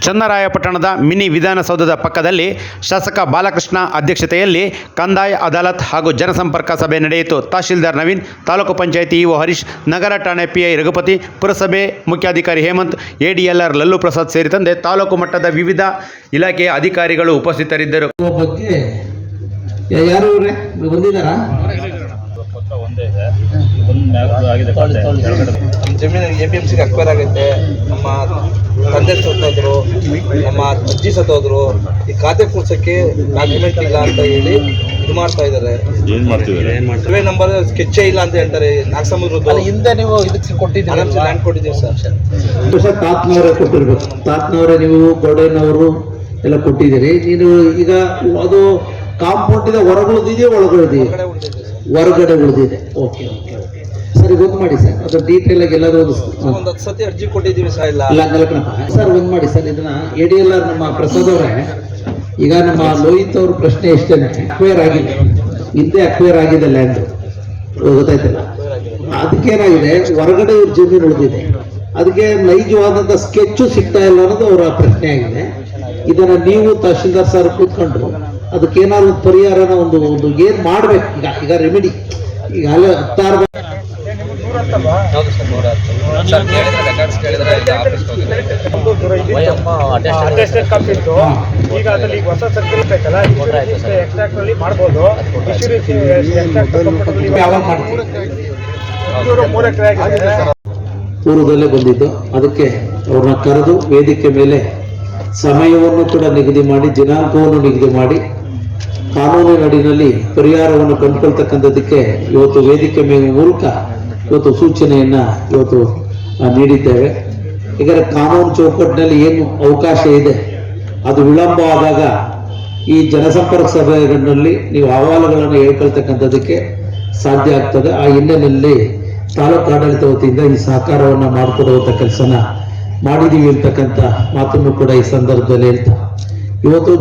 ಚನ್ನರಾಯಪಟ್ಟಣದ mini ವಿಧಾನಸೌಧದ ಪಕ್ಕದಲ್ಲಿ ಶಾಸಕ ಬಾಲಕೃಷ್ಣ ಅಧ್ಯಕ್ಷತೆಯಲ್ಲಿ ಕಂದಾಯ ಅದಾಲತ್ ಹಾಗೂ ಜನಸಂಪರ್ಕ ಸಭೆ ನಡೆಯಿತು. ತಹಶೀಲ್ದಾರ್ ನವೀನ್, ತಾಲೂಕು ಪಂಚಾಯಿತಿ ಇಒ ಹರೀಶ್, ನಗರ ಠಾಣೆ ಪಿಐ ರಘುಪತಿ, ಪುರಸಭೆ ಮುಖ್ಯಾಧಿಕಾರಿ ಹೇಮಂತ್, ಎಡಿಎಲ್ಆರ್ ಲಲ್ಲು ಪ್ರಸಾದ್ ಸೇರಿದಂತೆ ತಾಲೂಕು ಮಟ್ಟದ ವಿವಿಧ ಇಲಾಖೆಯ ಅಧಿಕಾರಿಗಳು ಉಪಸ್ಥಿತರಿದ್ದರು. ಜಮೀನು APMCಗೆ ಅಕ್ವೈರ್ ಆಗೈತೆ. ನಮ್ಮ ತಂದೆ ಸತ್ತೋದ್ರು, ನಮ್ಮ ಅಜ್ಜಿ ಸತ್ತೋದ್ರು. ಈ ಖಾತೆ ಕೂರ್ಸಕ್ಕೆ ಡಾಕ್ಯುಮೆಂಟ್ ಇಲ್ಲ ಅಂತ ಹೇಳಿ ಇದು ಮಾಡ್ತಾ ಇದ್ದಾರೆ. ಸರ್ವೆ ನಂಬರ್ ಸ್ಕೆಚ್ಚೇ ಇಲ್ಲ ಅಂತ ಹೇಳ್ತಾರೆ. ನಾಗಸಮುದ್ರದ ಹಿಂದೆ ನೀವು ಇದಕ್ಕೆ ಕೊಟ್ಟಿದ್ದೀರಿ, ಲ್ಯಾಂಡ್ ಕೊಟ್ಟಿದ್ದೀವಿ ಸರ್. ತಾತ್ನವರೇ ಕೊಟ್ಟಿರ್ಬೇಕು. ತಾತ್ನವರೇ ನೀವು ಗೋಡೆನವರು ಎಲ್ಲ ಕೊಟ್ಟಿದ್ದೀರಿ. ನೀನು ಈಗ ಅದು ಕಾಂಪೌಂಡ್ ಇದೆ, ಹೊರಗುಳಿದಿದೆಯೋ ಒಳಗುಳಿದೆಯೋ? ಹೊರಗಡೆ ಉಳಿದಿದೆ. ಓಕೆ ಓಕೆ ಓಕೆ ಸರಿ, ಗೊತ್ತು ಮಾಡಿ ಸರ್. ಅದು ಡೀಟೇಲ್ ಆಗಿ ಎಲ್ಲರೂ ಒಂದು 10 ಸತಿ ಅರ್ಜಿ ಕೊಟ್ಟಿದ್ದೀವಿ ಸರ್. ಇಲ್ಲ ಸರ್, ಒಂದು ಮಾಡಿ ಸರ್. ಇದನ್ನ ADLR ನಮ್ಮ ಪ್ರಸಾದ್ ಅವರೇ, ಈಗ ನಮ್ಮ ಲೋಹಿತ್ ಅವ್ರ ಪ್ರಶ್ನೆ ಎಷ್ಟೇನೆ ಅಕ್ವೈರ್ ಆಗಿದೆ, ಹಿಂದೆ ಅಕ್ವೈರ್ ಆಗಿದೆ ಲ್ಯಾಂಡ್, ಗೊತ್ತಾಯ್ತಲ್ಲ? ಅದಕ್ಕೇನಾಗಿದೆ, ಹೊರಗಡೆ ಇವ್ರ ಜಮೀನು ಉಳಿದಿದೆ. ಅದಕ್ಕೆ ನೈಜವಾದಂಥ ಸ್ಕೆಚ್ಚು ಸಿಗ್ತಾ ಇಲ್ಲ ಅನ್ನೋದು ಅವರ ಪ್ರಶ್ನೆ ಆಗಿದೆ. ಇದನ್ನ ನೀವು ತಹಶೀಲ್ದಾರ್ ಸರ್ ಕೂತ್ಕೊಂಡು ಅದಕ್ಕೇನಾದ್ರು ಒಂದು ಪರಿಹಾರನ ಒಂದು ಏನ್ ಮಾಡ್ಬೇಕು ಈಗ ರೆಮಿಡಿ. ಈಗ ಅಲ್ಲೇ 16 ಪೂರ್ವದಲ್ಲೇ ಬಂದಿದ್ದು. ಅದಕ್ಕೆ ಅವ್ರನ್ನ ಕರೆದು ವೇದಿಕೆ ಮೇಲೆ ಸಮಯವನ್ನು ಕೂಡ ನಿಗದಿ ಮಾಡಿ, ದಿನಾಂಕವನ್ನು ನಿಗದಿ ಮಾಡಿ, ಕಾನೂನಿನ ಅಡಿನಲ್ಲಿ ಪರಿಹಾರವನ್ನು ಕಂಡುಕೊಳ್ತಕ್ಕಂಥದ್ದಕ್ಕೆ ಇವತ್ತು ವೇದಿಕೆ ಮೂಲಕ ಇವತ್ತು ಸೂಚನೆಯನ್ನ ಇವತ್ತು ನೀಡಿದ್ದೇವೆ. ಈಗ ಕಾನೂನು ಚೌಕಟ್ಟಿನಲ್ಲಿ ಏನು ಅವಕಾಶ ಇದೆ ಅದು ವಿಳಂಬ ಆದಾಗ ಈ ಜನಸಂಪರ್ಕ ಸಭೆಗಳಲ್ಲಿ ನೀವು ಅಹವಾಲುಗಳನ್ನು ಹೇಳ್ಕೊಳ್ತಕ್ಕಂಥದ್ದಕ್ಕೆ ಸಾಧ್ಯ ಆಗ್ತದೆ. ಆ ಹಿನ್ನೆಲೆಯಲ್ಲಿ ತಾಲೂಕು ಆಡಳಿತ ವತಿಯಿಂದ ಈ ಸಹಕಾರವನ್ನು ಮಾಡಿಕೊಡುವಂಥ ಕೆಲಸನ ಮಾಡಿದೀವಿ ಅಂತಕ್ಕಂಥ ಮಾತನ್ನು ಕೂಡ ಈ ಸಂದರ್ಭದಲ್ಲಿ ಹೇಳ್ತಾ ಇವತ್ತು